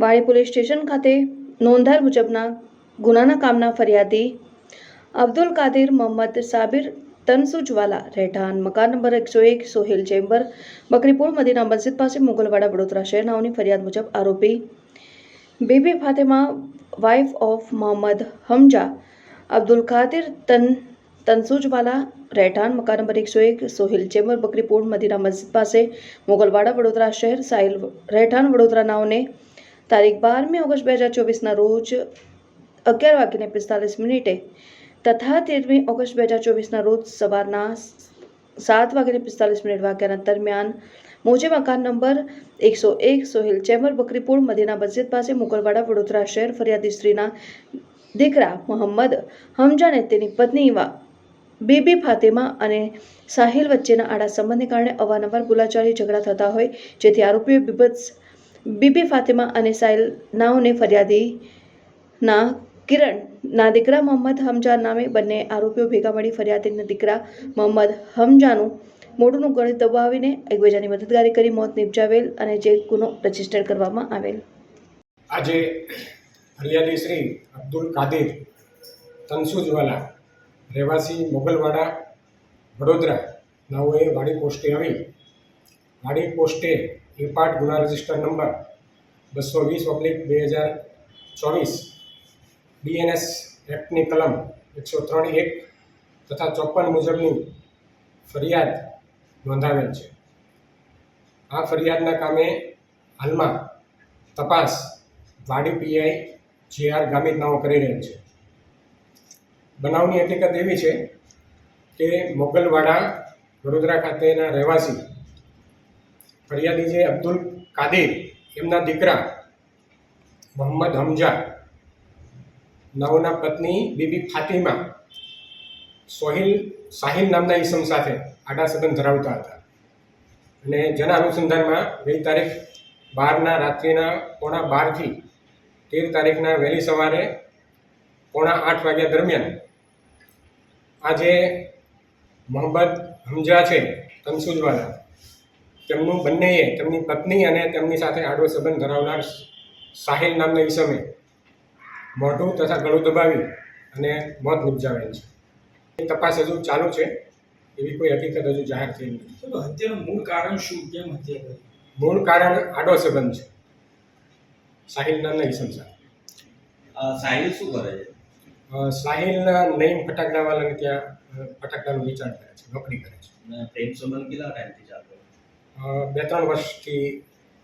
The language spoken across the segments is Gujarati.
વાડી પોલીસ સ્ટેશન ખાતે નોંધાયેલ મુજબના ગુનાના કામના ફરિયાદી અબ્દુલ કાદિર મોહમ્મદ સાબિર તનસુજવાલા રહેઠાણ મકાન નંબર 101 સોહેલ ચેમ્બર બકરીપુર મદીના મસ્જિદ પાસે મુગલવાડા વડોદરા શહેર નાઓની ફરિયાદ મુજબ આરોપી બીબી ફાતિમા વાઇફ ઓફ મોહમ્મદ હમજા અબ્દુલ કાદિર તનસુજવાલા રહેઠાણ મકાન નંબર 101 સોહેલ ચેમ્બર બકરીપુર મદીના મસ્જિદ પાસે મુગલવાડા વડોદરા શહેર સાહિલ રહેઠાણ વડોદરા નાઓને તારીખ 12મી ઓગસ્ટ 2024ના રોજ 11:45 તથા 13મી ઓગસ્ટ 2024ના રોજ સવારના 7:45 વાગ્યાના દરમિયાન મોજે મકાન નંબર 101 સોહેલ ચેમ્બર બકરીપુર મદીના મસ્જિદ પાસે મુગલવાડા વડોદરા શહેર ફરિયાદી સ્ત્રીના દીકરા મોહમ્મદ હમજાને તેની પત્ની બીબી ફાતિમા અને સાહિલ વચ્ચેના આડા સંબંધને કારણે અવારનવાર બોલાચાલી ઝઘડા થતા હોય, જેથી આરોપીઓ બીબી ફાતિમા અને સાહિલ નાઓને ફરિયાદીના કિરણના દીકરા મોહમ્મદ હમજા નામે બંને આરોપીઓ ભેગા મળી ફરિયાદીના દીકરા મોહમ્મદ હમજાનું મોઢું ગળે દબાવીને એકબીજાની મદદગારી કરી મોત નિપજાવેલ અને જે ગુનો રજીસ્ટર કરવામાં આવેલ. આજે ફરિયાદી શ્રી અબ્દુલ કાદિર તનસુજવાલા રહેવાસી મોગલવાડા વડોદરા નાઓએ વાડી પોસ્ટે આવી વાડી પોસ્ટે એપાર્ટ ગુના રજિસ્ટર નંબર 220/2024 BNS એક્ટની કલમ 103(1) તથા 54 મુજબની ફરિયાદ નોંધાવેલ છે. આ ફરિયાદના કામે હાલમાં તપાસ વાડી પીઆઈ JR ગામિત નાઓ કરી રહેલ છે. બનાવની હકીકત એવી છે કે મોગલવાડા વડોદરા ખાતેના રહેવાસી ફરિયાદી જે અબ્દુલ કાદિર એમના દીકરા મોહમ્મદ હમજા નાઓના પત્ની બીબી ફાતિમા સાહિલ નામના ઈસમ સાથે આડા સંબંધ ધરાવતા હતા અને જેના અનુસંધાનમાં ગઈ તારીખ 12ના રાત્રિના 12:30 થી 13 તારીખના વહેલી સવારે 7:45 વાગ્યા દરમિયાન આજે મોહમ્મદ હમજા છે તનસુજવાલા તેમનું બંનેએ તેમની પત્ની અને તેમની સાથે આડો સંબંધ ધરાવનાર સાહિલ નામના ઈસમે મોઢું તથા ગળું દબાવી અને મોત નિપજાવેલ છે. એ તપાસ હજુ ચાલુ છે, એવી કોઈ હકીકત હજુ જાહેર થઈ નથી. હત્યાનું મૂળ કારણ શું, કેમ હત્યા કરી? મૂળ કારણ આડો સંબંધ છે સાહિલ નામના ઈસમ સાથે. સાહિલ શું કરે છે? સાહિલ નઈમ ફટાકડાવાલાને ત્યાં ફટાકડાનું વેચાણ કરે છે, નોકરી કરે છે. પ્રેમ સંબંધ કેટલા ટાઈમથી ચાલતો? 2-3 વર્ષથી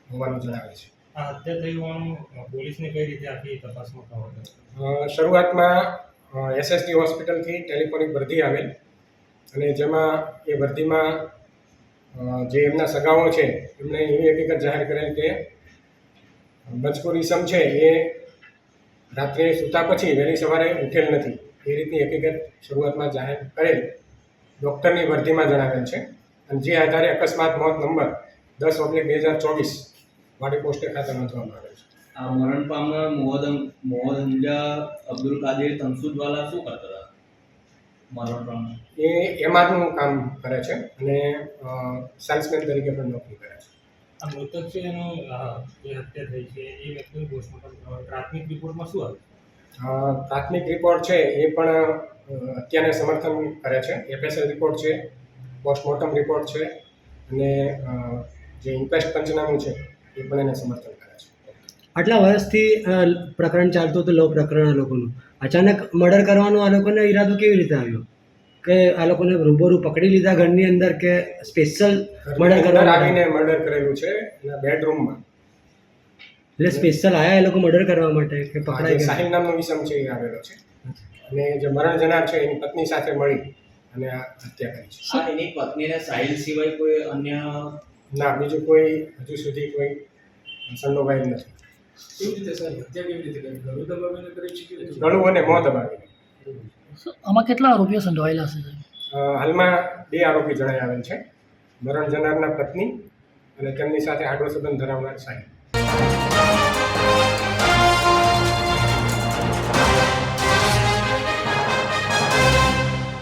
હોવાનું જણાવે છે. આ હત્યા થઈ હોવાનું પોલીસને કઈ રીતે આખી તપાસમાં ખબર? શરૂઆતમાં SSD હોસ્પિટલથી ટેલિફોનિક વર્દી આવેલ અને જેમાં એ વર્દીમાં જે એમના સગાઓ છે એમણે એવી હકીકત જાહેર કરેલ કે મજકૂર ઈસમ છે એ રાત્રે સૂતા પછી વહેલી સવારે ઉઠેલ નથી. એ રીતની હકીકત શરૂઆતમાં જાહેર કરેલ ડૉક્ટરની વર્દીમાં જણાવેલ છે અને જે આધારે અકસ્માત મોત નંબર 10/2024 વાડી પોસ્ટે ખાતે નોંધવામાં આવેલ છે. આ મરણ પામનાર મોહમ્મદ હમજા અબ્દુલ કાદિર તનસુજવાલા શું કરતા હતા? મરણ પામનાર એ એમઆરનું કામ કરે છે અને સેલ્સમેન તરીકે પણ નોકરી કરે છે. આ મૃતક છે એનું જે હત્યા થઈ છે એ વ્યક્તિનું પોસ્ટમોર્ટમ પ્રાથમિક રિપોર્ટમાં શું આવ્યું? પ્રાથમિક રિપોર્ટ છે એ પણ હત્યાને સમર્થન કરે છે. FSL રિપોર્ટ છે, પોસ્ટમોર્ટમ રિપોર્ટ છે અને જે ઇન્ક્વેસ્ટ પંચનામું છે એ પણ એને સમર્થન કરે છે. આટલા વર્ષથી પ્રકરણ ચાલતું હતું, લવ પ્રકરણ આ લોકોનું. અચાનક મર્ડર કરવાનો આ લોકોને ઈરાદો કેવી રીતે આવ્યો કે આ લોકોને રૂબરૂ પકડી લીધા ઘરની અંદર કે સ્પેશિયલ મર્ડર કરવા આવીને મર્ડર કરેલું છે એના બેડરૂમમાં? એટલે સ્પેશિયલ આયા એ લોકો મર્ડર કરવા માટે કે પકડાઈ ગયા? સાહિલ નામનો ઈસમ છે એ આવેલો છે અને જે મરણ જનાર છે એની પત્ની સાથે મળી અને આ હત્યા કરી છે. એની પત્નીને સાહિલ સિવાય કોઈ અન્ય? ના, બીજું કોઈ હજુ સુધી કોઈ સંડોવાયેલ નથી. કેવી રીતે સર હત્યા કેવી રીતે કરી? ગળું દબાવીને કરી છે? ગળું અને મોં દબાવીને. આમાં કેટલા આરોપીઓ સંડોવાયેલા છે? હાલમાં 2 આરોપી જણાઈ આવેલ છે, મરણ જનારના પત્ની અને તેમની સાથે આડો સંબંધ ધરાવનાર સાહિલ.